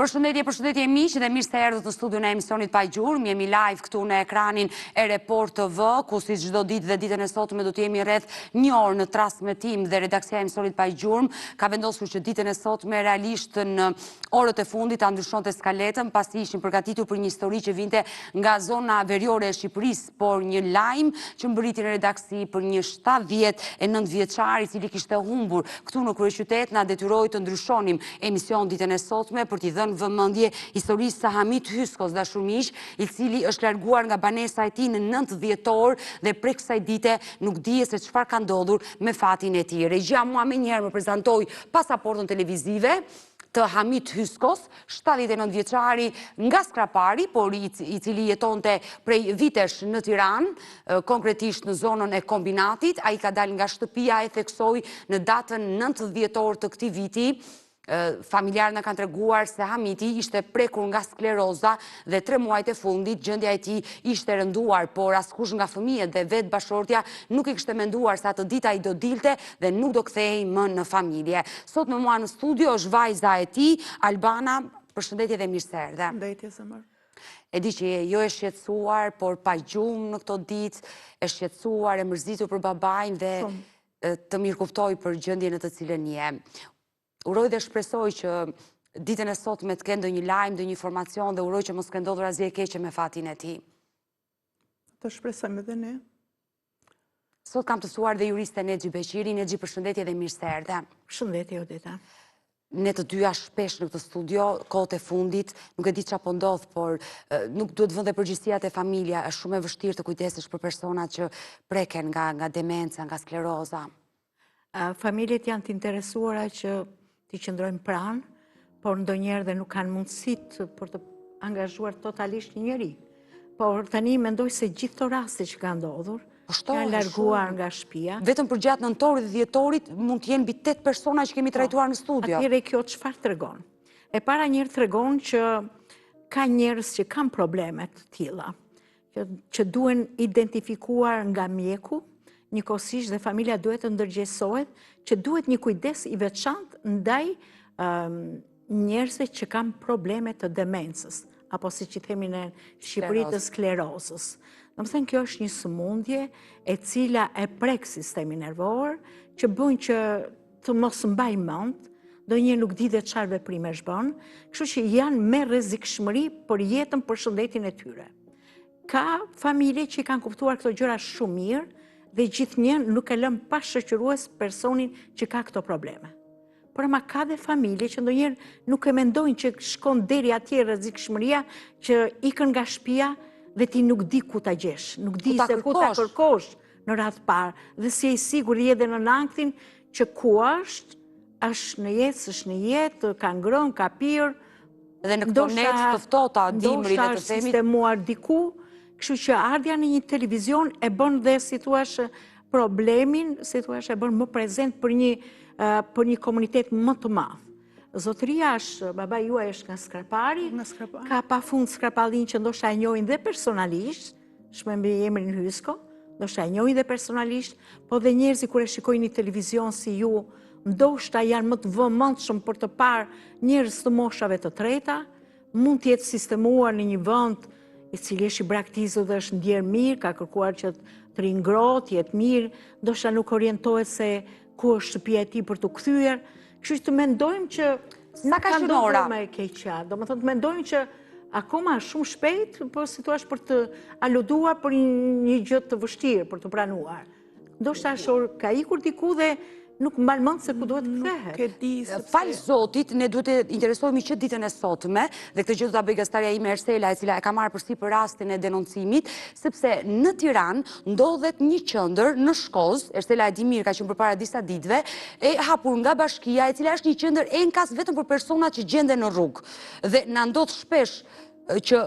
Përshëndetje miq dhe mirë se erdhët në studion e emisionit Pa Gjurmë. Jemi live këtu në ekranin e Report TV, ku si çdo ditë dhe ditën e sotme do të jemi rreth 1 orë në transmetim dhe redaksia e emisionit Pa Gjurmë ka vendosur që ditën e sotme realisht në orët e fundit ta ndryshonte skaletën, pasi ishin përgatitur për një histori që vinte nga zona veriore e Shqipërisë, por një lajm që mbërriti në redaksi për një 79 vjeçar i cili kishte humbur këtu në kryeqytet na detyroi të ndryshonim emision ditën e sotme për t'i dhënë vëmendje historisë së Hamit Hyskos, dashur miq, i cili është larguar nga banesa e tij në 9 dhjetor dhe prej kësaj dite nuk dihet se çfarë ka ndodhur me fatin e tij. Regjia mua më njëherë më prezantoi pasaportën televizive të Hamit Hyskos, 79 vjeçari nga Skrapari, por i cili jetonte prej vitesh në Tiranë, konkretisht në zonën e kombinatit. Ai ka dalë nga shtëpia, e theksoi në datën 9 dhjetor të këtij viti. Familjarët na kanë treguar se Hamiti ishte prekur nga skleroza dhe 3 muajt e fundit gjendja e tij ishte rënduar, por askush nga fëmijët dhe vetë bashortja nuk i kishte menduar se atë ditë ai do dilte dhe nuk do kthehej më në familje. Sot me mua në studio është vajza e tij, Albana. Përshëndetje dhe mirë se erdhe. Përshëndetje Zemër. E di që jo e shqetësuar, por pa gjumë në këto ditë, e shqetësuar, e mërzitur për babain dhe të mirëkuftoj për gjendjen në të cilën je. Uroj dhe shpresoj që ditën e sotme të kenë ndonjë lajm, ndonjë informacion dhe uroj që mos kenë ndodhur asgjë e keqe me fatin e tij. Të shpresojmë edhe ne. Sot kam të ftuar dhe juristen Nexhi Beqiri. Nexhi, përshëndetje dhe mirë se erdhe. Përshëndetje Odeta. Ne të dyja shpesh në këtë studio, kohët e fundit, nuk e di çfarë po ndodh, por nuk duhet vënë përgjegjësia te familja. Është shumë e vështirë të kujdesesh për persona që preken nga demenca, nga skleroza. Familjet janë të interesuara që t'i qëndrojnë pranë, por ndonjëherë dhe nuk kanë mundësitë për të angazhuar totalisht një njeri. Por tani mendoj se gjithë këto raste që kanë ndodhur, janë larguar nga shtëpia. Vetëm për gjatë nëntorit dhe dhjetorit mund të jenë mbi 8 persona që kemi trajtuar në studio. Atëherë kjo çfarë tregon? E para njëherë tregon që ka njerëz që kanë probleme të tilla, që duhen identifikuar nga mjeku. Njëkohësisht dhe familja duhet të ndërgjegjësohet që duhet një kujdes i veçantë ndaj njerëzve që kanë probleme të demencës, apo siç i themi në Shqipëri të sklerozës. Domethënë kjo është një sëmundje e cila e prek sistemin nervor, që bën që të mos mbaj mend, ndonjëherë nuk di dhe çfarë veprimesh bën, kështu që janë me rrezikshmëri për jetën, për shëndetin e tyre. Ka familje që kanë kuptuar këto gjëra shumë mirë, dhe gjithnjë nuk e lëm pa shoqërues personin që ka këto probleme. Por ama ka dhe familje që ndonjëherë nuk e mendojnë që shkon deri atje rrezikshmëria, që ikën nga shtëpia dhe ti nuk di ku ta gjesh, nuk di se ku ta kërkosh në radhë parë, dhe si e sigur je edhe në anktin që ku është në jetë, s'është në jetë, ka ngrënë, ka pirë, dhe në këto net të ftohta dimri le të themi, sistemuar diku. Kështu që ardhja në një televizion e bën dhe si thuaç problemin, si thuaç e bën më prezent për një komunitet më të madh. Zotëria është, babai juaj është nga Skrapari, ka pafund Skrapallin që ndoshta e njohin dhe personalisht, shmembi emrin Hysko, ndoshta e njohin dhe personalisht, po dhe njerëzit kur e shikojnë një televizion si ju, ndoshta janë më të vëmendshëm për të parë njerëz të moshave të treta, mund të jetë sistemuar në një vend i cili është i braktisur dhe është ndjer mirë, ka kërkuar që të ringrohet, jetë mirë, ndoshta nuk orientohet se ku është shtëpia e tij për të kthyer. Kështu që mendojmë që nuk ka ndodhur më e keqja. Domethënë mendojmë që akoma shumë shpejt, po si thua për të aluduar për një gjë të vështirë për të pranuar. Ndoshta ka ikur diku dhe nuk mban mend se ku duhet kthehet. Fal Zotit, ne duhet të interesohemi që ditën e sotme, dhe këtë gjë do ta bëj gazetarja ime Ersela, e cila e ka marrë përsipër rastin e denoncimit, sepse në Tiranë ndodhet një qendër në Shkozë, Ersela e di mirë, ka qenë përpara disa ditëve, e hapur nga bashkia, e cila është një qendër enkas vetëm për persona që gjenden në rrugë. Dhe na ndodh shpesh që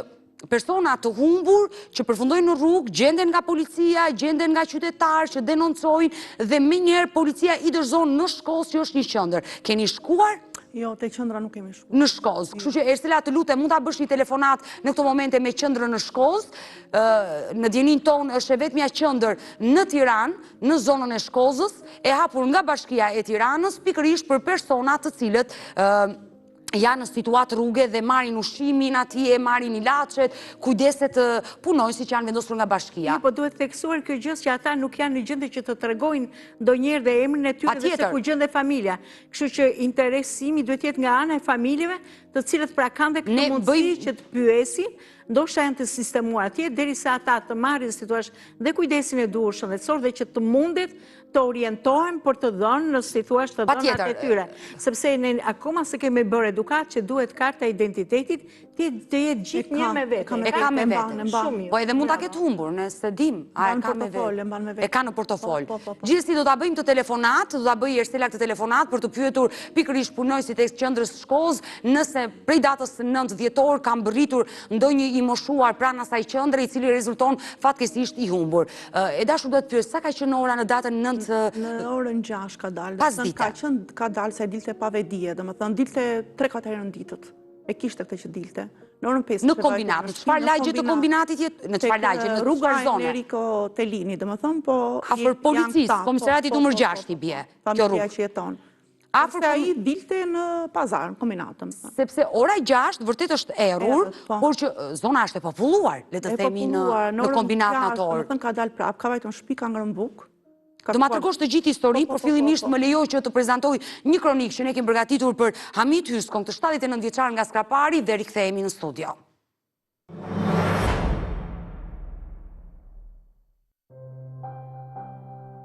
persona të humbur që përfundojnë në rrugë, gjenden nga policia, gjenden nga qytetarë që denoncojnë dhe menjëherë policia i dorëzon në Shkozë që është një qendër. Keni shkuar? Jo, te qendra nuk kemi shkuar. Në Shkozë. Kështu që Ersela, të lutem, mund ta bësh një telefonat në këto momente me qendrën në Shkozë. Në dijenin tonë është e vetmja qendër në Tiranë, në zonën e Shkozës, e hapur nga Bashkia e Tiranës, pikërisht për persona të cilët janë në situatë rrugë dhe marrin ushqimin atje, marrin ilaçet, kujdeset punonjësit që janë vendosur nga bashkia. Po duhet theksuar kjo gjë që ata nuk janë në gjendje që të tregojnë ndonjëherë dhe emrin e tyre dhe se ku gjende familja. Kështu që interesimi duhet jetë nga ana e familjeve, të cilët pra kanë dhe këtë mundësi që të pyesin, ndoshta janë të sistemuar atje derisa ata të marrin situash dhe kujdesin e duhurshëm dhe dhe që të mundet të orientohen për të dhënë në situash të dhënat e tyre. Sepse ne akoma se kemi bërë edukat që duhet karta identitetit të jetë gjithë një me vetë. E ka me vetë. Po edhe mund ta ketë humbur, nëse dim, a e ka me vetë. E ka në portofol. Gjithsesi do ta bëjmë të telefonat, do ta bëjë Ersela këtë telefonat për të pyetur pikërisht punonjësit e qendrës shkollës nëse prej datës 9 dhjetor kanë bërritur ndonjë i moshuar pranë asaj qendre i cili rezulton fatkeqësisht i humbur. E dashur do të pyes sa ka qenë ora në datën 9? Në orën 6 ka dalë. Ka dalë se dilte pa vedije, domethënë dilte 3-4 herë në ditët. E kishte këtë që dilte. Në orën 5. Në kombinat, në çfarë lagje të kombinatit jetë? Në çfarë lagje? Në rruga zone? Enrico Tellini, domethënë, po afër policisë, komisariatit numër 6 i bie. Kjo rrugë që jeton. Afër ai dilte në pazar, në kombinatëm. Sepse ora 6 vërtet është errur, por që zona është e populluar, le të themi në kombinat nator. Domethënë ka dalë prap, ka vajtur në shtëpi, ka ngrënë bukë. Do ma tërgosh të gjithë histori, por fillimisht më lejoj që të prezantoj një kronik që ne kemi përgatitur për Hamit Hyskon, të 79 vjeçar nga Skrapari, dhe rikthehemi në studio.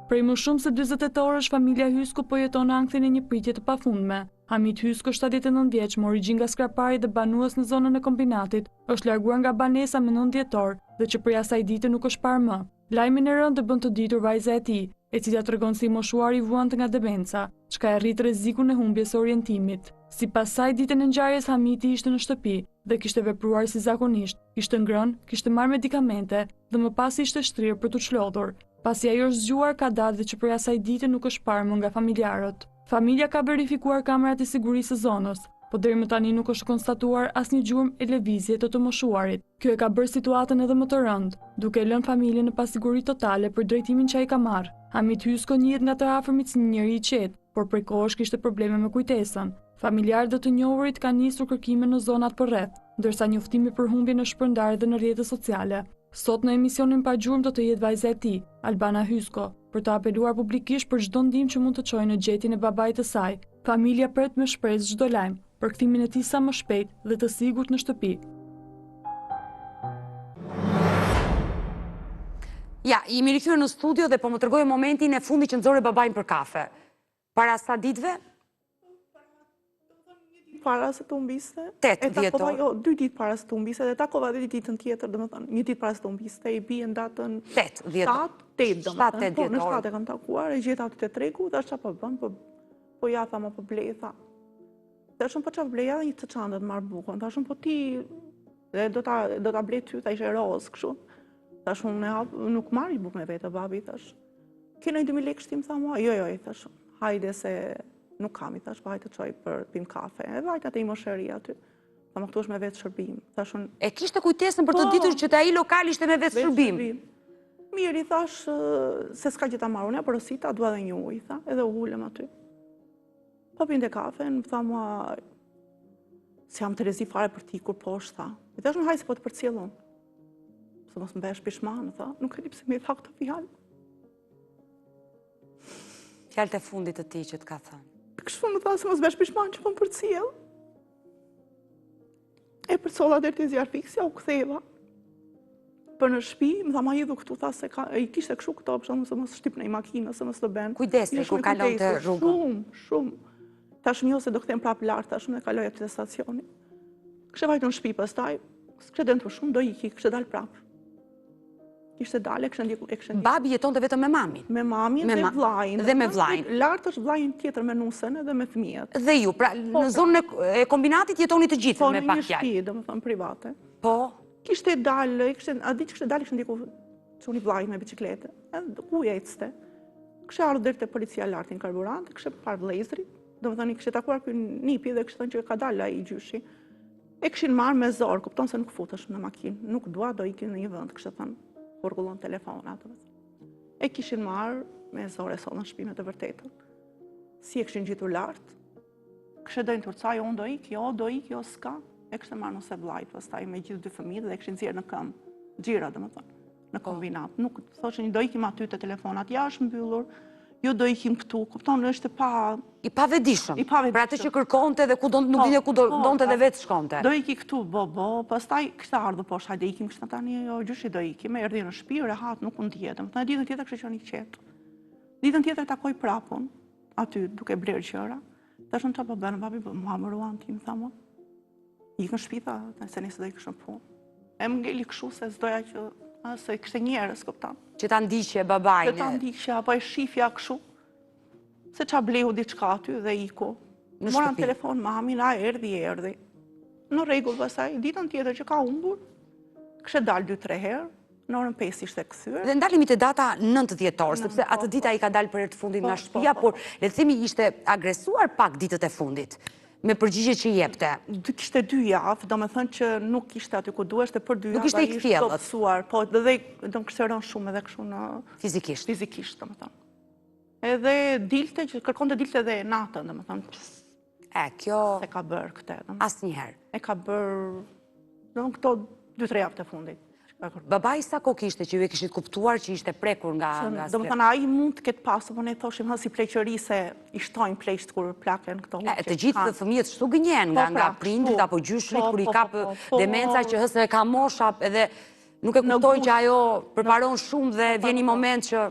Prej më shumë se 28 orësh, familja Hysko po jeton ankthjen e një pritje të pafundme. Hamit Hysko, 79 vjeç, me origjinë nga Skrapari dhe banues në zonën e kombinatit, është larguar nga banesa me 9 dhjetor dhe që prej asaj dite nuk është parë më. Lajmin e rëndë bën të ditur vajza e tij, e cila tregon se i moshuari vuante nga demenca, çka e rrit rrezikun e humbjes së orientimit. Sipas saj, ditën e ngjarjes Hamiti ishte në shtëpi dhe kishte vepruar si zakonisht, kishte ngrënë, kishte marrë medikamente dhe më pas ishte shtrirë për të çlodhur. Pasi ajo është zgjuar, ka dalë dhe që prej asaj dite nuk është parë më nga familjarët. Familja ka verifikuar kamerat e sigurisë së zonës, po deri më tani nuk është konstatuar asnjë gjurmë e lëvizje të moshuarit. Kjo e ka bërë situatën edhe më të rëndë, duke lënë familjen në pasiguri totale për drejtimin që ai ka marrë. Hamit Hysko njihet nga të afërmit si një njeri i qetë, por prej kohësh kishte probleme me kujtesën. Familjarët dhe të njohurit kanë nisur kërkime në zonat përreth, ndërsa njoftimi për humbjen është shpërndarë edhe në rrjetet sociale. Sot në emisionin pa gjurmë do të jetë vajza e tij, Albana Hysko, për të apeluar publikisht për çdo ndihmë që mund të çojë në gjetjen e babait të saj. Familja pret me shpresë çdo lajm për kthimin e tij sa më shpejt dhe të sigurt në shtëpi. Ja, jemi rikthyer në studio dhe po më tregoj momentin e fundit që nxori babain për kafe. Para sa ditëve? Para se të humbiste. 8 dhjetor. Jo, 2 ditë para se të humbiste dhe takova dhe ditën tjetër, domethënë, një ditë para se të humbiste, i bie në datën 8 dhjetor. 7-8 domethënë. Po në 7 7 e kam takuar, e gjeta aty te tregu, thash çfarë po bën, po ja tha më po blej, tha. Thashun po çfarë bleja dhe një të çantë të marr bukën. Thashun po ti dhe do ta blej ty, tha ishte roz kështu. Thashun nuk marr bukë me vete babi, thash. Ke ndonjë 2000 lekë shtim, tha mua. Jo, thashun. Hajde se nuk kam, i thash, hajde të çoj për pim kafe. E vajta te i moshëria aty. Tha më këtu është me vetë shërbim. Thashun. E kishte kujtesën për të ditur që ai lokal ishte me vetë shërbim. Mirë, i thash se s'ka gjë ta marrë, unë porosita, dua edhe një ujë, tha, edhe u ulëm aty. Po pinte kafe, më tha mua se jam Terezi fare për ti kur poshtë, tha. I thash hajde se po të përcjellun. Se mos më bëhesh pishman, tha. Nuk e di pse më tha këtë fjalë. Fjalët e fundit të tij që të ka thënë. Kështu më tha se mos bësh pishman që po më përcjell. E përcolla deri te zjarfiksja, u ktheva. Për në shtëpi, më tha ma idhu këtu, tha se i kishte kështu këto, për shkak se mos shtyp në makinë, se mos të bën. Kujdesi kur kalon te rrugën. Shumë. Tash më se do kthem prap lart, tash më kaloj aty te stacioni. Kishte vajtur në shtëpi pastaj, s'kishte dënë shumë, do iki, kishte dal prap. Kishte dalë, kishte ndjekur. Babi jetonte vetëm me mamin. Me mamin dhe vllajin. Dhe me vllajin. Lart është vllajin tjetër me nusën edhe me fëmijët. Dhe ju, pra në zonën e kombinatit jetoni të gjithë me pak fjalë. Po, në një shtëpi, domethënë private. Po. Kishte dalë, a ditë kishte dalë, kishte ndjekur çuni vllajin me biçikletë. Edhe ku ecste. Kishte ardhur deri te policia lart në karburant, kishte parë vëllezrit, domethënë kishte takuar ky nipi dhe kishte thënë që ka dalë ai gjyshi. E kishin marrë me zor, kupton se nuk futesh në makinë, nuk dua do ikin në një vend, kishte thënë, kur rregullon telefonat. E kishin marrë me zor e sollën në shtëpi me të vërtetën. Si e kishin gjetur lart, kështë dojnë të urca, jo, do ik, jo, s'ka. E kështë marrë nëse vlajt, pastaj me gjithë dy fëmijët dhe e kështë nxjerrë në këmbë, xhira, domethënë, në kombinat. Nuk thoshin do ikim aty te telefonat jashtë mbyllur, jo do ikim këtu, kupton, është i pavedishëm. pavedishëm. Për atë që kërkonte dhe nuk dinte ku donte dhe vetë shkonte. Do iki këtu, pastaj kishte ardhur poshtë, hajde ikim, kishte tani, jo, gjyshi do ikim, erdhi në shtëpi, rehat, nuk u ndihet. Domethënë ditën tjetër kishte qenë i qetë. Ditën tjetër takoi prapun, aty duke blerë gjëra. Tashun çfarë po bën, babi, mua më ruan ti, më tha mua. Ikën në shtëpi, tha, se nisë do ikësh në punë. E më ngeli kështu se s'doja që se kishte njerëz, kupton. Që ta ndiqje babajnë. Që ta ndiqje, apo e shifja kështu. Se qa bleu diçka aty dhe iku. Moran telefon mamin, a erdhi. Në rregull pastaj, ditën tjetër që ka humbur, kishte dalë 2-3 herë, në orën 5 ishte kthyer. Dhe ndalemi te data 9 dhjetor, sepse atë ditë ai ka dalë për herë të fundit nga shtëpia, por le të themi ishte agresuar pak ditët e fundit. Me përgjigje që jepte. Kishte 2 javë, domethënë që nuk ishte aty ku duheshte për 2 javë. Nuk ishte i kthjellët. Dobësuar, po dhe do më kishte rënë shumë edhe kështu në Fizikisht, domethënë. Edhe dilte që kërkonte dilte edhe natën, domethënë. Kjo se ka bërë këtë, asnjëherë. E ka bërë domethënë këto 2-3 javë të fundit. Babai sa kohë kishte që ju e kishit kuptuar që ishte prekur nga domethënë ai mund të ketë pasur, po ne thoshim si pleqëri se i shtojnë pleqt kur plaken këto. Të gjithë fëmijët shtu gënjen nga prindrit apo gjyshrit kur i kap demenca që hëse ka mosha edhe nuk e kuptojnë që ajo përparon shumë dhe vjen një moment që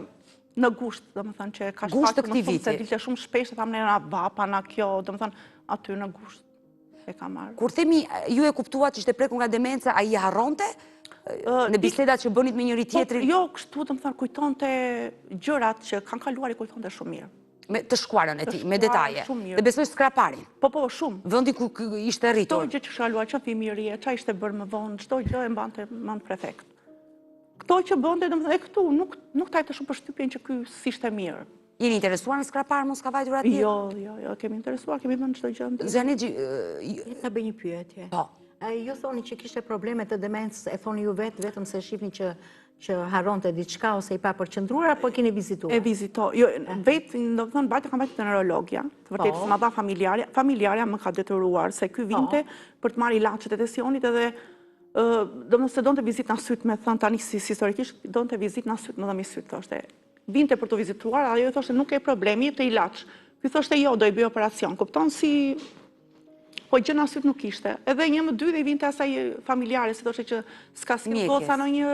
në gusht, domethënë që ka shfaqur më shumë se dilte shumë shpesh e thamë na bapa na kjo, domethënë aty në gusht e ka marrë. Kur themi ju e kuptuat që ishte prekur nga demenca, ai i harronte në bisedat që bënit me njëri tjetrin? Jo, kështu të më thënë, kujtonte gjërat që kanë kaluar i kujtonte shumë mirë. Me të shkuarën e ti, me detaje. Dhe besoj skraparin. Po, shumë. Vëndi ku ishte rritur. Çdo gjë që kaluar, që fëmijërie, ç'a ishte bërë më vonë, çdo gjë e mbante prefekt. Këto që bënte, domethënë, e këtu nuk tajte shumë përshtypjen që ky s'ishte mirë. Jeni interesuar në skrapar, mos ka vajtur atje? Jo, kemi interesuar, kemi dhënë çdo gjë. Zënixhi, ta bëj një pyetje. Po. Ju thoni që kishte probleme të demencës, e thoni ju vetëm se shifni që harronte diçka ose i pa përqendruar apo keni vizituar? E vizitoj. Jo, vetë, domethënë, bajtë kam bajtë të neurologja, të vërtetë s'ma dha familjarja më ka detyruar se ky vinte për të marrë ilaçet e tensionit edhe domethënë se donte vizitë në syt, me thënë tani si historikisht donte vizitë në syt, më dhëmi syt, thoshte. Vinte për të vizituar, ajo thoshte nuk e problemi, jepte ilaç. Ky thoshte jo, do i bëj operacion. Kupton si po gjë në syt nuk ishte. Edhe një më dy dhe i vinte asaj familjare, si thoshte që s'ka si po tha në një,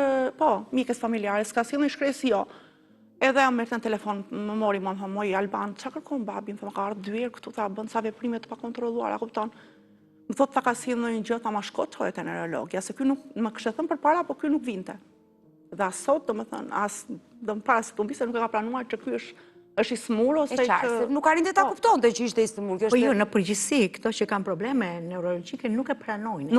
mjekës familjare, s'ka si në shkresi jo. Edhe jam mërë në telefon, më mori më më moj Alban, qa kërkon babi, më thë më ka ardhë 2 herë këtu, tha bënd sa veprime të pa kontroluar, a kupton. Më thot tha ka si në një gjë, tha ma shko të hojët e neurologja, se kjo nuk më kështë thëmë për para, po kjo nuk vinte. Dhe asot, do më thënë, do më para se të mbise nuk e ka planuar që kjo është i smur ose që... Nuk arin dhe ta kuptonte që ishte i smur. Po jo, në përgjithësi, këto që kanë probleme neurologjike nuk e pranojnë.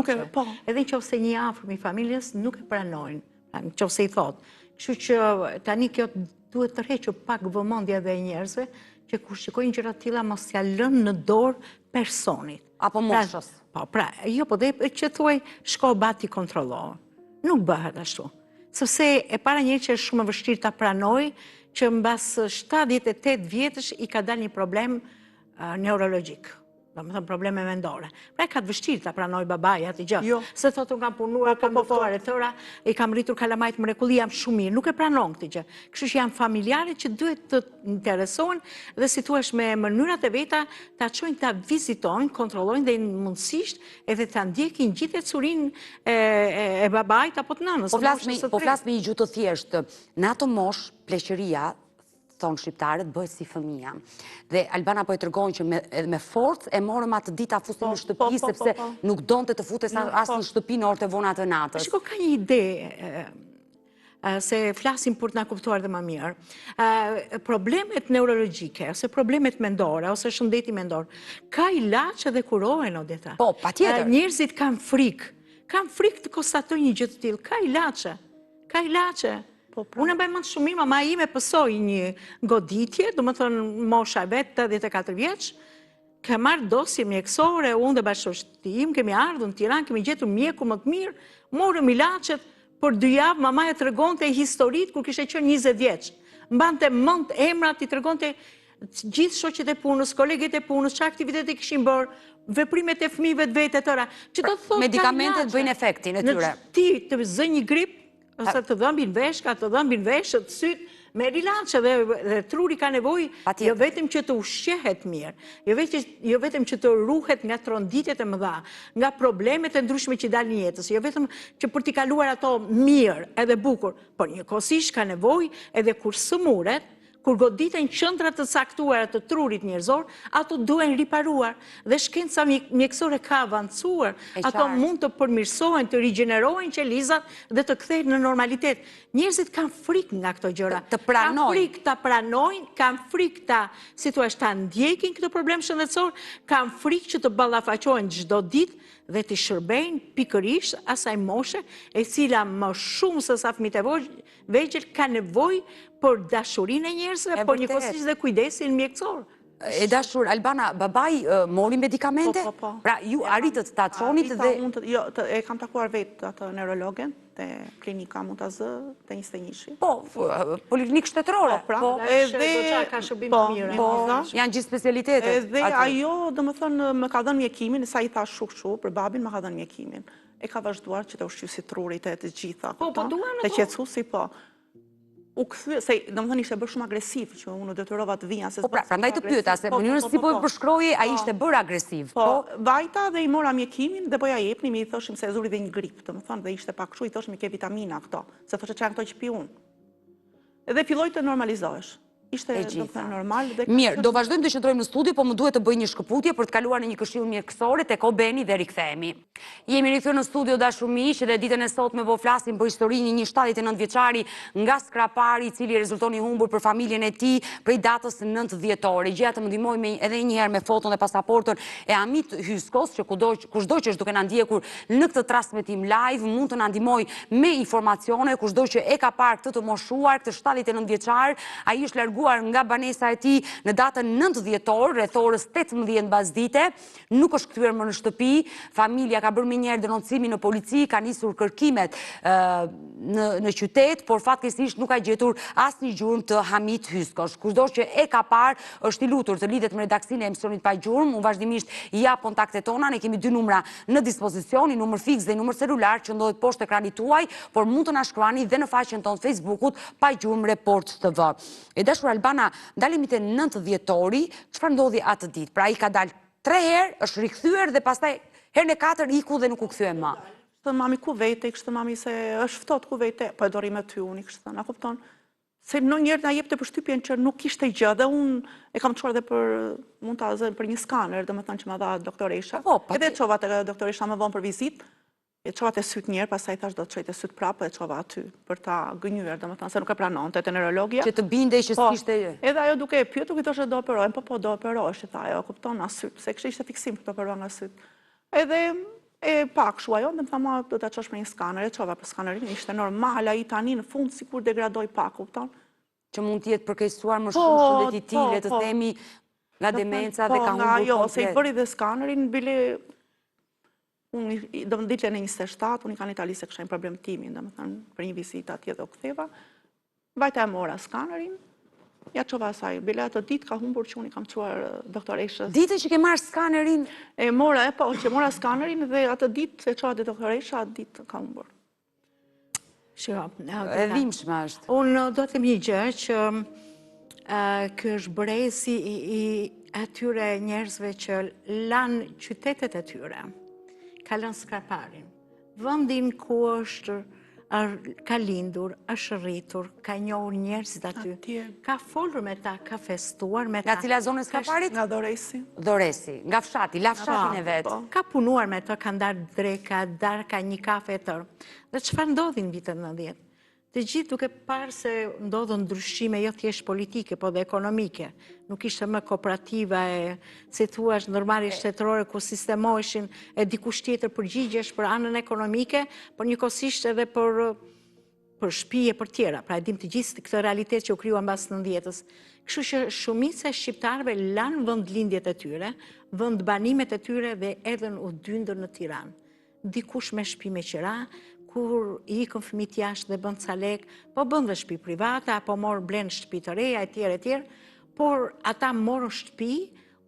Edhe në qofse një afërm i familjes nuk e pranojnë, në qofse i thotë. Kështu që tani kjo duhet të rrequr pak vëmendje dhe njerëzve që kur shikojnë gjëra të tilla mos ja lënë në dorë personit. Apo moshës. Po, jo, po dhe që thuaj shko bati kontrollo. Nuk bëhet ashtu. Sepse e para njëri që është shumë e vështirë ta pranoj që mbas 78 vjetësh i ka dalë një problem neurologjik. Do më thëmë probleme mendore. Pra e ka të vështirë ta pranoj babaj atë gjë. Se thotë unë kam punuar, kam mëftuar e tëra, i kam rritur kalamajt mrekulli, jam shumë mirë. Nuk e pranon këtë gjë. Kështu që janë familjare që duhet të interesohen dhe si thuash me mënyrat e veta ta çojnë ta vizitojnë, kontrollojnë dhe mundësisht edhe ta ndjekin gjithë curin e babajt apo të nënës. Po flas me një gjuhë të thjeshtë. Në ato mosh, pleqëria thonë shqiptarët, bëhet si fëmija. Dhe Albana po e tërgojnë që me forcë e morëm atë dita fusin në shtëpi, sepse nuk donte të futes asë në shtëpi në orë të vonat të natës. Shko, ka një ide, se flasim për të na kuptuar dhe më mirë. Problemet neurologjike, ose problemet mendore, ose shëndeti mendor, ka ilaçe dhe kurohen, Odeta. Po, patjetër. Njerëzit kanë frikë të konstatojnë një gjë të tillë, ka ilaçe. Unë e bëjmë të shumë mirë, mama ime pësoj një goditje, do më thënë mosha vetë 84 vjeç, ka marrë dosje mjekësore, unë dhe bashkëshorti im, kemi ardhur në Tiranë, kemi gjetur mjeku më të mirë, morëm ilaçet, për 2 javë mama e tregonte historitë kur kishte qenë 20 vjeç. Mbante mend emrat, i tregonte gjithë shoqet e punës, kolegët e punës, që aktivitete kishin bërë, veprimet e fëmijëve të vetë e tëra. Që do të thotë Medikamentet bëjnë efektin e tyre. Ti të zë një grip, ose të dhëmbin vesh, ka të dhëmbin vesh, të syt, me rilançe dhe truri ka nevojë jo vetëm që të ushqehet mirë, jo vetëm që të ruhet nga tronditjet e mëdha, nga problemet e ndryshme që dalin jetës, jo vetëm që për t'i kaluar ato mirë edhe bukur, por njëkohësisht ka nevojë edhe kur sëmuret, kur goditen qendrat të caktuara të trurit njerëzor, ato duhen riparuar. Dhe shkenca mjekësore ka avancuar. Ato mund të përmirësohen, të rigjenerohen qelizat dhe të kthehen në normalitet. Njerëzit kanë frikë nga këto gjëra. Të pranojnë. Kanë frikë ta pranojnë, kanë frikë ta, si thua, ta ndjekin këtë problem shëndetësor, kanë frikë që të ballafaqohen çdo ditë dhe të shërbejnë pikërisht asaj moshe e cila më shumë se sa fëmijët e vegjël ka nevojë për dashurinë e njerëzve, por njëkohësisht dhe kujdesin mjekësor. E dashur, Albana, babai mori medikamente? Po. Pra, ju arritët ta çonit dhe... Jo, e kam takuar vetë atë neurologen, te klinika mund ta zë, te 21-shi. Po, poliklinikë shtetërore. Po, edhe ka shërbim të mirë. Po, janë gjithë specialitetet. Edhe ajo, domethënë, më ka dhënë mjekimin, sa i thash shu, për babin më ka dhënë mjekimin. E ka vazhduar që të ushqyesi trurit e të gjitha. Po, duan të qetësuesi, po. U kthye, se domethënë ishte bërë shumë agresiv, që unë detyrova të vija. Po pra, prandaj të pyeta, se mënyrën si po e përshkroje, ai ishte bërë agresiv. Po, vajta dhe i mora mjekimin dhe po ja jepnim, i thoshim se e zuri dhe një grip, domethënë, dhe ishte pak kështu, i thoshim i ke vitamina këto, se thoshe çan këto që pi unë. Edhe filloi të normalizohesh. Ishte domethënë normal dhe mirë, do vazhdojmë të qëndrojmë në studio, po më duhet të bëj një shkëputje për të kaluar në një këshill mjekësore tek Obeni dhe rikthehemi. Jemi rikthyer në studio dashur miq dhe ditën e sotme po flasim për historinë një 79 vjeçari nga Skrapari, i cili rezulton i humbur për familjen e tij prej datës 9 dhjetore. Gjeja të më ndihmoj edhe një herë me foton dhe pasaportën e Amit Hyskos, që kushdo që është duke na ndjekur në këtë transmetim live mund të na ndihmoj me informacione, kushdo që e ka parë këtë të moshuar, këtë 79 vjeçar, ai është larguar nga banesa e tij në datën 9 dhjetor, rreth orës 18 mbasdite, nuk është kthyer më në shtëpi. Familja ka bërë menjëherë denoncimin në polici, ka nisur kërkimet në qytet, por fatkeqësisht nuk ka gjetur asnjë gjurmë të Hamit Hyskos. Kushdo që e ka parë është i lutur të lidhet me redaksinë e emisionit pa gjurmë. Unë vazhdimisht i jap kontaktet tona, ne kemi 2 numra në dispozicion, një numër fiks dhe një numër celular që ndodhet poshtë ekranit tuaj, por mund të na shkruani dhe në faqen tonë Facebookut Pa Gjurmë Report TV. E dashur Albana, dalemi te 9 dhjetori, çfarë ndodhi atë ditë? Pra ai ka dalë 3 herë, është rikthyer dhe pastaj herën e 4 iku dhe nuk u kthye më. Kështë mami ku vete, kështë mami se është ftohtë ku vete, po e dori me ty unë, kështë thënë, a kupton? Se në njerë na jep të përshtypjen që nuk ishte gjë, dhe unë e kam çuar dhe mund ta zë për një skaner, domethënë që më dha doktoresha. Edhe çova te doktoresha më vonë për vizitë. E çova te syt njerë, pastaj thash do të çoj te syt prapë, e çova aty për ta gënjur, domethënë se nuk e pranonte te neurologja. Që të bindej që s'kishte. Edhe ajo duke e pyetur, i thoshte do operohem, po do operohesh, i tha ajo, kupton, as syt, se kishte fiksim për të operuar nga syt. Edhe e pak shu ajo, dhe më tha ma do ta çosh me një skaner, e çova për skanerin, ishte normal, ai tani në fund sikur degradoi pak, kupton? Që mund të jetë përkeqësuar më shumë shëndeti i tij, le të themi nga demenca dhe ka humbur komplet. Se i bëri dhe skanerin, bile unë do më ditë në 27, unë i kanë Itali se kësha një problem timin, dhe më thënë, për një vizitë atje dhe u ktheva. Vajta e mora skanerin, ja çova asaj, bile atë ditë ka humbur që unë i kam çuar doktoreshës. Ditën që ke marrë skanerin? E mora, që mora skanerin dhe atë ditë e çova te doktoresha, atë ditë ka humbur. E dhimbshme është. Unë do të them një gjë që ky është brezi i atyre njerëzve që lanë qytetet e tyre. Ka lënë Skraparin, vendin ku është ka lindur, është rritur, ka njohur njerëzit aty, ka folur me ta, ka festuar me ta. Nga cila zonë e Skraparit? Nga Dhoresi. Dhoresi, nga fshati, la fshatin e vetë. Ka punuar me ta, ka ndarë dreka, darka, një kafe e tërë. Dhe çfarë ndodhi në vitet 90? Të gjithë duke parë se ndodhën ndryshime jo thjesht politike, po dhe ekonomike. Nuk ishte më kooperativa e, si thua, normalisht shtetërore ku sistemoheshin e dikush tjetër përgjigjesh për anën ekonomike, por njëkohësisht edhe për shtëpi e për tjera. Pra e dim të gjithë këtë realitet që u krijua mbas 90-s. Kështu që shumica e shqiptarëve lanë vendlindjet e tyre, vendbanimet e tyre dhe erdhën u dyndën në Tiranë. Dikush me shtëpi me qira, kur i ikën fëmijët jashtë dhe bën ca lek, po bën dhe shtëpi private, apo blenë shtëpi të reja, etj. por ata morën shtëpi,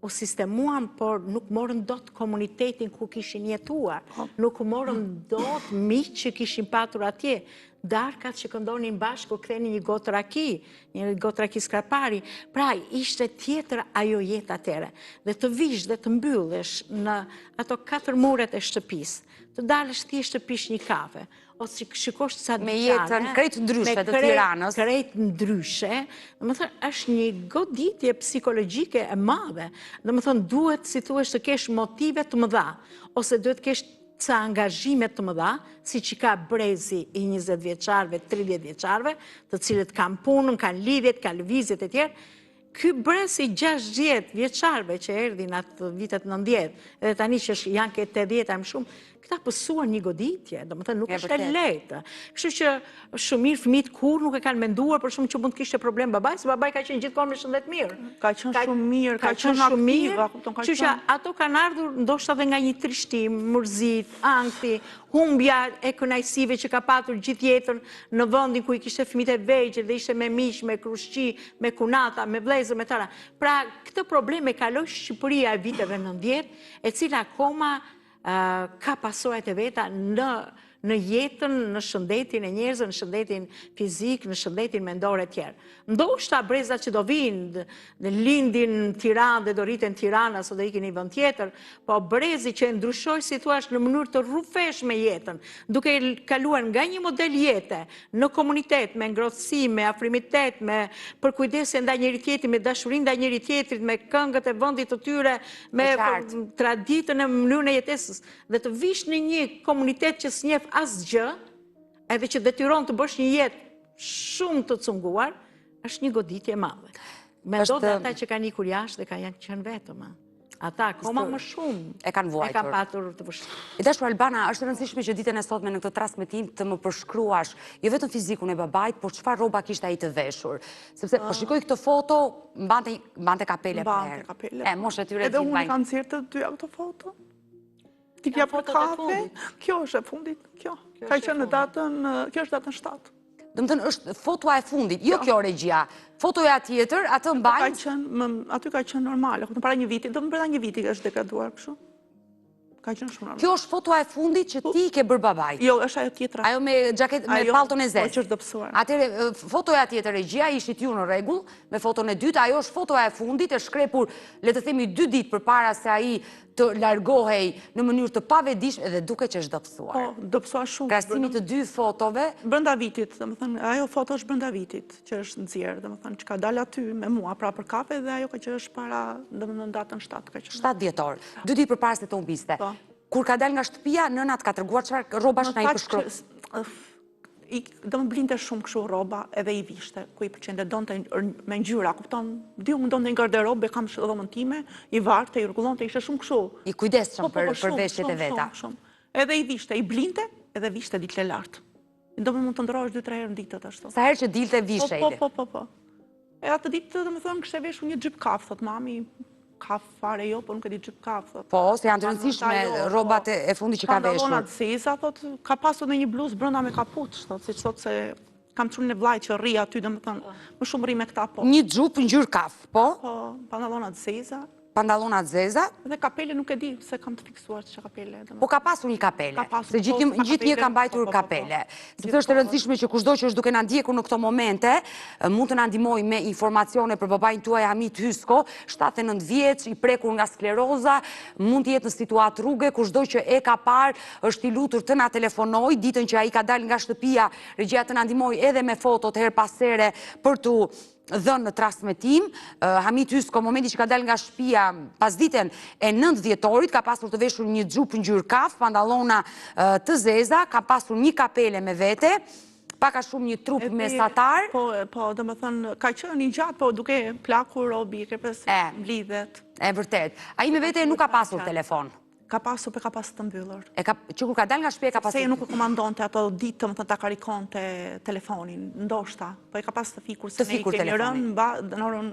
u sistemuan, por nuk morën dot komunitetin ku kishin jetuar, nuk morën dot miq që kishin patur atje, darkat që këndonin bashkë, ktheni një gotë raki skrapari. Pra, ishte tjetër ajo jetë atere. Dhe të vish dhe të mbyllesh në ato 4 muret e shtëpis, të dalësh thjesht të pish një kafe, ose shikosh sa me jetën krejt ndryshe të Tiranës. Krejt ndryshe, dhe më thënë, është një goditje psikologjike e madhe. Dhe më thënë, duhet, si thuesh, të kesh motive të mëdha, ose duhet kesh ca angazhime të mëdha, si që ka brezi i 20 vjeçarve, 30 vjeçarve, të cilët kanë punën, kanë lidhjet, kanë lëvizjet e tjerë. Ky brez i 60 vjeçarve që erdhin atë vitet 90, edhe tani që janë ke 80 më shumë, këta pësuan një goditje, do më thënë nuk është e lehtë. Kështu që shumë mirë fëmijët kur nuk e kanë menduar për shumë që mund të kishte problem babaj, se babaj ka qenë gjithkohë me shëndet mirë. Ka qenë shumë mirë, ka qenë aktiva. Kështu që ato kanë ardhur ndoshta dhe nga një trishtim, mërzit, ankthi, humbja e kënaqësive që ka patur gjithë jetën në vendin ku i kishte fëmijët e vegjël dhe ishte me miq, me krushqi, me kunata, me vëllezër, me tëra. Pra, këtë problem e kaloi Shqipëria e viteve 90, e cila akoma ka pasojat e veta në jetën, në shëndetin e njerëzve, në shëndetin fizik, në shëndetin mendor e tjerë. Ndoshta brezat që do vinë, dhe lindin në Tiranë dhe do rriten në Tirana, ose do ikin një vend tjetër, po brezi që ndryshoj si thuash në mënyrë të rrufeshme jetën, duke kaluar nga një model jete në komunitet, me ngrohtësi, me afrimitet, me përkujdesje ndaj njëri tjetrit, me dashurinë ndaj njëri tjetrit, me këngët e vendit të tyre, me traditën e mënyrën e jetesës, dhe të vish në një komunitet që s'njeh asgjë, edhe që detyron të bësh një jetë shumë të cunguar, është një goditje e madhe. Mendo dhe ata që kanë ikur jashtë dhe kanë qenë vetëm. Ata akoma më shumë e kanë patur të vështirë. I dashur Albana, është rëndësishme që ditën e sotme në këtë transmetim të më përshkruash jo vetëm fizikun e babait, por çfarë rroba kishte ai të veshur. Sepse po shikoj këtë foto, mbante kapele për herë. Mbante kapele. Moshë e tyre edhe unë kam nxjerrë të dyja këto foto. Ti kja për kafe, kjo është e fundit, kjo. Ka qenë në datën, kjo është datën 7. Dëmëtën është fotoa e fundit, jo kjo regjia. Fotoja tjetër, atë mbajnë? Aty ka qenë normale, para një viti, do më brenda një viti është degraduar kështu. Ka qenë shumë normale. Kjo është fotoa e fundit që ti ke bërë babait? Jo, është ajo tjetra. Ajo me palton e zezë? Po, që është dëpsuar. Atëre, fotoja tjetër regjia, ishit ju në rregull, me foton e dytë, ajo është fotoja e fundit, e shkrepur, le të themi 2 ditë përpara se ai të largohej në mënyrë të pavedishme edhe duke që është dëpsuar. Po, dëpsuar shumë. Krahasimi të 2 fotove. Brenda vitit, domethënë, ajo foto është brenda vitit që është nxjerrë, domethënë, që ka dalë aty me mua pra për kafe dhe ajo që është para, domethënë, datën 7 ka qenë. 7 dhjetor. 2 ditë përpara se të humbiste. Kur ka dalë nga shtëpia, nënat ka treguar çfarë rrobash na i përshkruaj. Do më blinte shumë kështu rroba edhe i vishte, ku i pëlqente donte me ngjyra, kupton? Diu më donte në garderobë, kam dhomën time, i varte, i rregullonte, ishte shumë kështu. I kujdesshëm për veshjet e veta. Edhe i vishte, i blinte, edhe vishte ditë e lartë. Do më mund të ndrohesh 2-3 herë në ditë ashtu. Sa herë që dilte vishte ide. Po. E atë ditë, domethënë, kishte veshur një xhip kaf, thot mami, kaf fare jo, po nuk e di xhip kaf, thot. Po, se janë të rëndësishme rrobat e fundit që ka veshur. Pantallonat zeza, thot, ka pasur në një bluzë brenda me kapuç, thot, siç thot se kam çunë në vllaj që rri aty, domethënë, më shumë rri me këta po. Një xhup ngjyrë kaf, po? Po, pantallonat zeza. Pantallonat zeza. Dhe kapele nuk e di se kam të fiksuar që kapele. Po ka pasur një kapele, se gjithë një ka mbajtur kapele. Sepse është e rëndësishme që kushdo që është duke na ndjekur në këto momente, mund të na ndihmojë me informacione për babain tuaj Hamit Hysko, 79 vjeç, i prekur nga skleroza, mund të jetë në situatë rruge, kushdo që e ka parë, është i lutur të na telefonojë ditën që ai ka dalë nga shtëpia, regjia të na ndihmojë edhe me fotot her pas here për tu dhënë në transmetim. Hamit Hysko, momenti që ka dalë nga shtëpia pas ditën e 9 dhjetorit, ka pasur të veshur një xhup ngjyrë kaf, pantallona të zeza, ka pasur një kapele me vete, paka shumë një trup mesatar. Po, domethënë, ka qenë një gjatë, po duke plakur robi, ke pesë mblidhet. E vërtet. Ai me vete nuk ka pasur telefon. Ka pasur, për ka pasur të mbyllur. Që kur ka dalë nga shtëpia ka pasur. Se nuk e komandonte ato ditë, domethënë ta karikonte telefonin, ndoshta, po e ka pasur të fikur se ne i kemi rënë në orën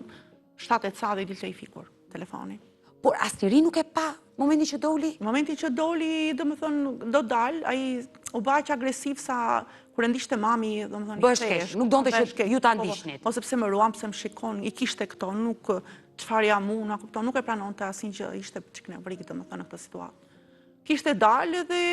7 e ca dhe dilte i fikur telefonin. Por asnjëri nuk e pa Momenti që doli? Në momentin që doli, do dalë, ai u baq agresiv sa kur e ndishte mami, Bësh keq, nuk donte që ju ta ndishnit. Po sepse më ruam, pse më shikon, i kishte këto, nuk çfarë jam unë, na kupton, nuk e pranonte asnjë që ishte çik nervik, në këtë situatë. Kishte dalë dhe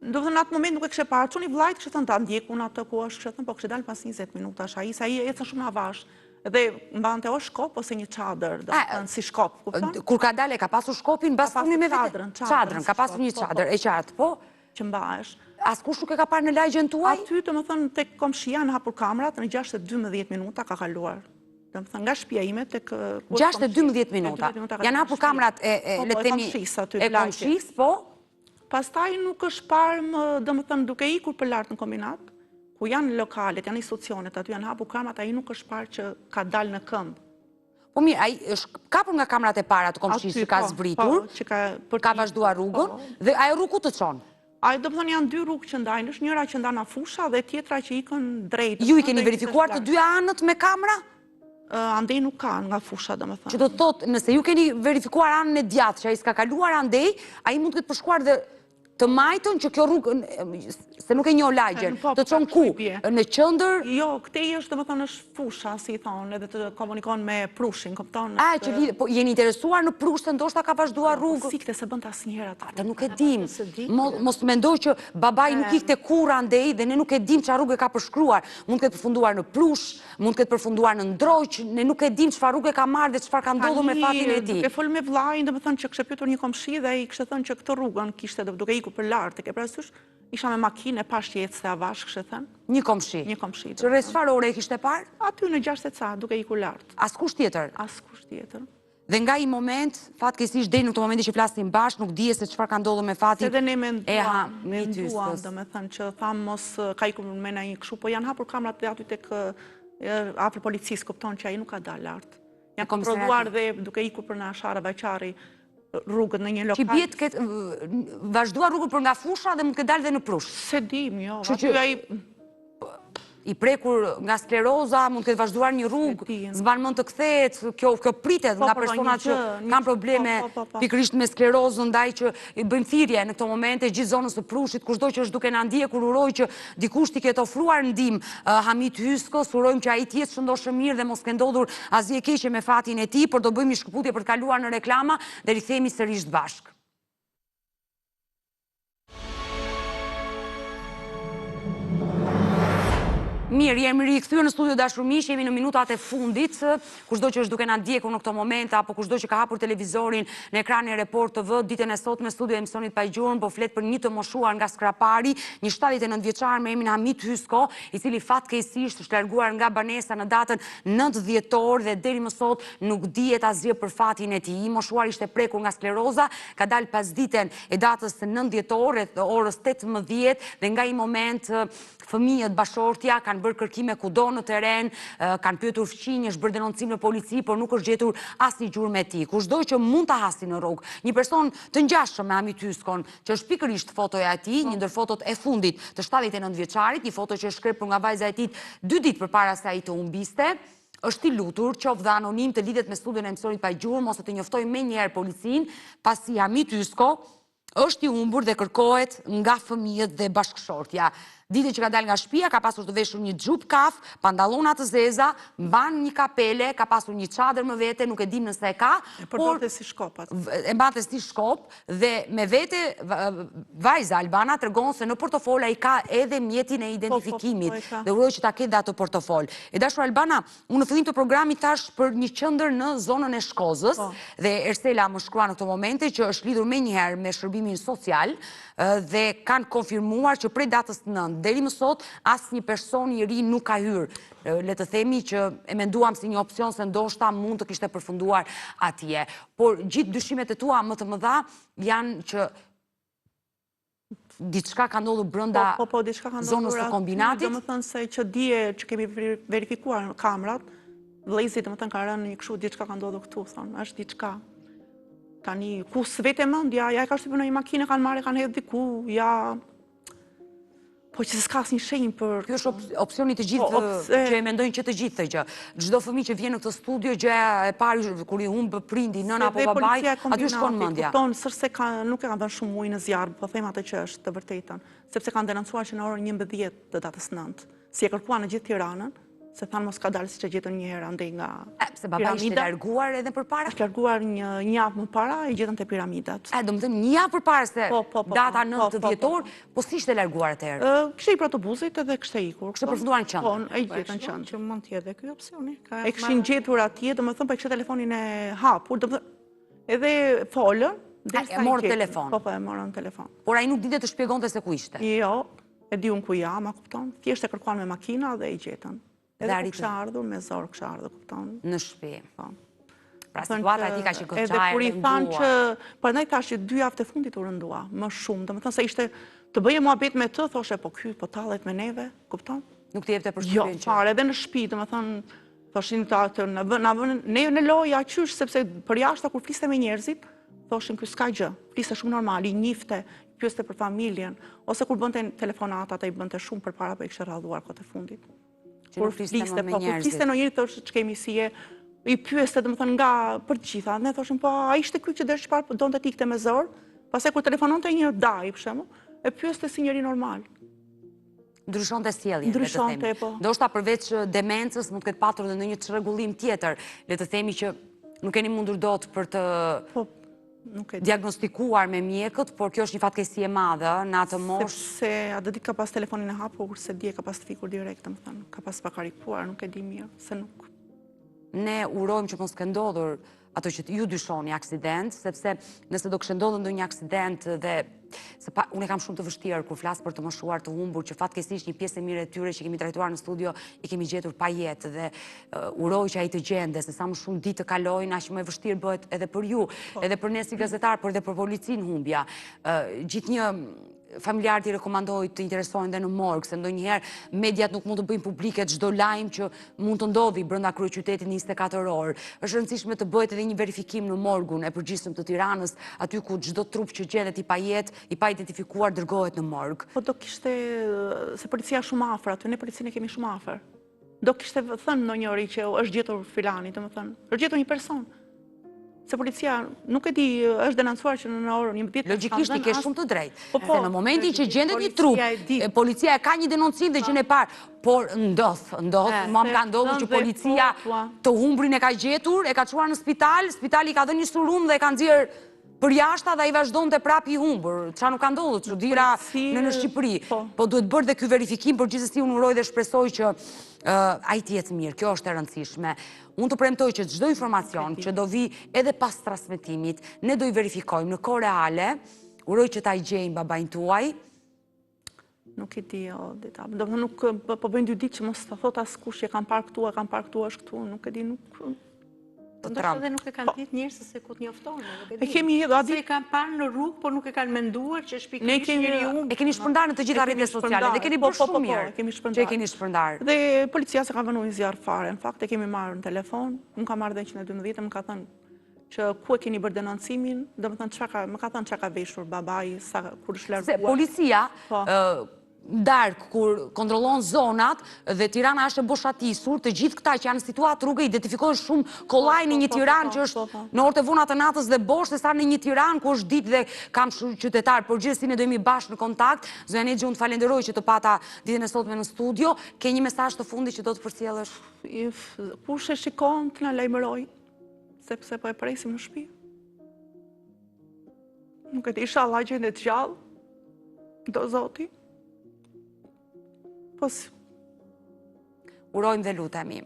në atë moment nuk e kishte parë, çuni vllajt kishte thënë ta ndjekun atë ku është, kishte thënë po kishte dalë pas 20 minutash ai, sa ai ecën shumë avash. Dhe mbante o shkop ose një çadër, si shkop, kupton? Kur ka dalë ka pasur shkopin mbas puni me vete. Çadrën, ka pasur një çadër, e qartë, po. Që mbahesh. Askush nuk e ka parë në lagjen tuaj? Aty, tek komshia në hapur kamerat, në 6:12 minuta ka kaluar. Nga shtëpia ime tek 6:12 minuta. Janë hapur kamerat e le të themi e komshisë, po. Pastaj nuk është parë duke ikur për lart në kombinat, ku janë lokalet, janë institucionet, aty janë hapur kamerat, ai nuk është parë që ka dalë në këmbë. Po mirë, ai është kapur nga kamerat e para të komshisë që ka zbritur, ka vazhduar rrugën, dhe ai rrugu të çon. Ai janë dy rrugë që ndajnë, është njëra që ndan nga fusha dhe tjetra që ikën drejt. Ju i keni verifikuar të dy anët me kamera? Andej nuk kanë nga fusha, Që do të thotë, nëse ju keni verifikuar anën e djathtë që ai s'ka kaluar andej, ai mund të ketë përshkuar dhe të majtën që kjo rrugë, se nuk e njoh lagjen, të çon ku? Në qendër? Jo, këtej është është fusha, si i thonë, edhe të komunikon me prushin, kupton? Po jeni interesuar në prushtë, ndoshta ka vazhduar rrugë? Sikte se bën asnjëherë atë. Atë nuk e dim. Mos mendoj që babai nuk ikte kurrë andej dhe ne nuk e dim çfarë rrugë ka përshkruar. Mund të ketë përfunduar në prush, mund të ketë përfunduar në ndroq, ne nuk e dim çfarë rrugë ka marrë dhe çfarë ka ndodhur me fatin e tij. Duke fol me vllain, që kishte pyetur një komshi dhe ai kishte thënë që këtë rrugën kishte duke ikur për lart, e ke parasysh, isha me makinë e pash ecste avash, kishte thënë. Një komshi. Një komshi. Që rreth çfarë ore e kishte parë? Aty në 6 ca, duke ikur lart. Askush tjetër? Askush tjetër. Dhe nga i moment, fatkeqësisht deri në këtë moment që flasim bashkë, nuk dije se çfarë ka ndodhur me fatin. Se dhe ne menduam, domethënë që tham mos ka ikur me ndonjë kështu, po janë hapur kamerat dhe aty tek afër policisë, kupton që ai nuk ka dalë lart. Janë kontrolluar dhe duke ikur për në Ashara Baqari rrugët në një lokal. Që bie të ketë vazhduar rrugën për nga fusha dhe mund të ketë dalë dhe në prush. Se dim, jo. Aty ai i prekur nga skleroza, mund të ketë vazhduar një rrugë, s'mban mend të kthehet, kjo pritet nga personat që kanë probleme pikërisht me sklerozën, ndaj që i bëjnë thirrje në këto momente gjithë zonës së Prushit, kushdo që është duke na ndjekur, uroj që dikush t'i ketë ofruar ndihmë Hamit Hyskos, urojmë që ai të jetë shëndoshë mirë dhe mos ke ndodhur asgjë e keqe me fatin e tij, por do bëjmë një shkëputje për të kaluar në reklama dhe rikthehemi sërish bashkë. Mirë, jemi rikthyer në studio dashur miq, jemi në minutat e fundit. Kushdo që është duke na ndjekur në këto momente apo kushdo që ka hapur televizorin në ekranin e Report TV, ditën e sotme studio e emisionit Pajgjurmë po flet për një të moshuar nga Skrapari, një 79 vjeçar me emrin Hamit Hysko, i cili fatkeqësisht është larguar nga banesa në datën 9 dhjetor dhe deri më sot nuk dihet asgjë për fatin e tij. I moshuar ishte prekur nga skleroza, ka dalë pasditen e datës 9 dhjetor rreth orës 18 dhe nga i moment fëmijët bashortja kanë bërë kërkime kudo në teren, kanë pyetur fqinj, është bërë denoncim në polici, por nuk është gjetur asnjë gjurmë me tij. Kushdo që mund ta hasi në rrugë, një person të ngjashëm me Hamit Hyskon, që është pikërisht fotoja e tij, një ndër fotot e fundit të 79 vjeçarit, një foto që është shkrepur nga vajza e tij 2 ditë përpara se ai të humbiste. Është i lutur, qoftë dhe anonim, të lidhet me studion e emisionit Pajgjurmë ose të njoftojë menjëherë policinë, pasi Hamit Hysko është i humbur dhe kërkohet nga fëmijët dhe bashkëshortja. Ditën që ka dalë nga shtëpia, ka pasur të veshur një xhup kaf, pantallona të zeza, mban një kapele, ka pasur një çadër me vete, nuk e dim nëse e ka, por si shkopat. E mbante si shkop dhe me vete vajza Albana tregon se në portofol ai ka edhe mjetin e identifikimit dhe uroj që ta ketë atë portofol. E dashur Albana, unë në fillim të programit thash për një qendër në zonën e Shkozës dhe Ersela më shkrua në këto momente që është lidhur menjëherë me shërbimin social dhe kanë konfirmuar që prej datës 9 deri më sot asnjë person i ri nuk ka hyrë. Le të themi që e menduam si një opsion se ndoshta mund të kishte përfunduar atje. Por gjithë dyshimet e tua më të mëdha janë që diçka ka ndodhur brenda zonës së kombinatit. Domethënë se që dije që kemi verifikuar në kamerat, vëllezërit domethënë ka rënë një kështu diçka ka ndodhur këtu, thonë, është diçka. Tani ku s'vetë mendja, ja ka shtypur në një makinë, kanë marrë, kanë hedhur diku, ja Po që s'ka asnjë shenjë për... Kjo është opsioni të gjithë që e mendojnë që të gjithë të gjë. Çdo fëmijë që vjen në këtë studio, gjëja e parë kur i humb prindi, nëna apo babai, aty shkon mendja. Kupton, sërse nuk e kanë dhënë shumë ujë në zjarr, po them atë që është të vërtetën, sepse kanë denoncuar që në orën 11 të datës 9, si e kërkuan në gjithë Tiranën, se thanë mos ka dalë siç e gjetën një herë andej nga Se baba ishte larguar edhe përpara? Është larguar një javë më para, e gjetën te piramidat. Do të thënë një javë përpara se data 9 dhjetor, po si ishte larguar atëherë? Kishte i për autobusit edhe kishte ikur. Kishte përfunduar në qendër. Po, e gjetën në qendër. Që mund të jetë ky opsioni. E kishin gjetur atje, domethënë po kishte telefonin e hapur, domethënë edhe folën, e morën telefon. Po, e morën telefon. Por ai nuk dinte të shpjegonte se ku ishte. Jo, e diun ku jam, a kupton? Thjesht e kërkuan me makina dhe i gjetën. Edhe ku kësha ardhur, me zorë kësha ardhur, kupton? Në shtëpi. Pra situata e ti ka që gëqaj, edhe kur i thanë që, prandaj thash që 2 javë të fundit u rëndua, më shumë, domethënë se ishte të bëje muhabet me të, thoshe po ky po tallet me neve, kupton? Nuk të jepte përshtypjen që. Jo, fare, edhe në shtëpi, domethënë thoshin atë na vënë ne në lojë qysh sepse për jashtë kur fliste me njerëzit, thoshin ky s'ka gjë, fliste shumë normal, i njifte, pyeste për familjen, ose kur bënte telefonatat ai bënte shumë përpara po i kishte rradhuar kohë të fundit. Kur fliste në njëri thoshte ç'kemi si e i pyeste domethënë nga për të gjitha, ne thoshim po ai ishte ky që deri çfarë donte të ikte me zor, pastaj kur telefononte një daj për shembull, e pyeste si njëri normal. Ndryshonte sjelljen, Ndryshonte, po. Ndoshta përveç demencës mund të ketë patur edhe ndonjë çrregullim tjetër, le të themi që nuk keni mundur dot për të diagnostikuar me mjekët, por kjo është një fatkeqësi e madhe në atë moshë. Sepse atë ditë ka pas telefonin e hapur, kurse dje ka pas të fikur direkt, domethënë, ka pas pakarikuar, nuk e di mirë, se nuk. Ne urojmë që mos ka ndodhur ato që ju dyshoni aksident, sepse nëse do kishte ndodhur ndonjë aksident dhe unë kam shumë të vështirë kur flas për të moshuar të humbur, që fatkeqësisht një pjesë e mirë e tyre që kemi trajtuar në studio i kemi gjetur pa jetë dhe uroj që ai të gjende, se sa më shumë ditë të kalojnë, aq më e vështirë bëhet edhe për ju, edhe për ne si gazetar, por edhe për policinë humbja. Gjithnjë familjarët i rekomandoj të interesojnë dhe në morg, se ndonjëherë mediat nuk mund të bëjnë publike çdo lajm që mund të ndodhi brenda kryeqytetit 24 orë. Është rëndësishme të bëhet edhe një verifikim në morgun e përgjithshëm të Tiranës, aty ku çdo trup që gjendet i pajetë, i pa identifikuar dërgohet në morg. Po do kishte, se policia shumë afër aty, ne policinë kemi shumë afër. Do kishte thënë ndonjëri që është gjetur filani, domethënë, është gjetur një person. Se policia nuk e di, është denoncuar që në orën 11. Logjikisht i ke shumë të drejtë. Se në momentin që gjendet një trup, policia e ka një denoncim dhe gjën e parë, por ndodh, më ka ndodhur që policia të humbrin e ka gjetur, e ka çuar në spital, spitali ka dhënë një surum dhe e ka nxjerr për jashta dhe i vazhdonte prap i humbur. Qa nuk ka ndodhur, çuditëra në Shqipëri. Po duhet bërë dhe ky verifikim, por gjithsesi unë uroj dhe shpresoj që ai të jetë mirë. Kjo është e rëndësishme. Unë të premtoj që çdo informacion që do vi edhe pas transmetimit, ne do i verifikojmë në kohë reale. Uroj që ta i gjejmë babain tuaj. Nuk i di, do të nuk po bëjnë 2 ditë që mos ta thot askush që kam parë këtu, është këtu, nuk e di, nuk. Ndoshta edhe nuk e kanë ditë njerëzit se ku të njoftohen, nuk e di. E kemi hedhur se e kanë parë në rrugë, por nuk e kanë menduar që është pikërisht njëri i humbur. E keni shpërndar në të gjitha rrjetet sociale dhe keni bërë shumë mirë. Që e keni shpërndar. Dhe policia se ka vënë një zjarr fare. Në fakt e kemi marrë në telefon, unë kam marrë dhe 112, më ka thënë që ku e keni bërë denoncimin, domethënë më ka thënë çka ka veshur babai sa kur është larguar. Se policia darkë kur kontrollon zonat dhe Tirana është e boshatisur, të gjithë këta që janë në situatë rrugë identifikojnë shumë kollaj në një Tiranë që është në orët e vona të natës dhe bosh, se sa në një Tiranë ku është ditë dhe kam qytetar, por gjithsesi ne do jemi bashkë në kontakt. Zonja Nexhi, unë të falenderoj që të pata ditën e sotme në studio. Ke një mesazh të fundit që do të përcjellësh? Kush e shikon të na lajmëroj, sepse po e presim në shtëpi. Nuk e di, inshallah gjendet gjallë, do Zoti. Urojmë dhe lutemi.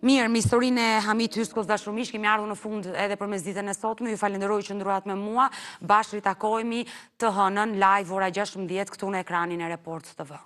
Mirë, me historinë e Hamit Hyskos dashumish, kemi ardhur në fund edhe përmes ditën e sotme. Ju falenderoj që ndruat me mua. Bashkë ritakojemi të hënën live ora 16 këtu në ekranin e Report TV.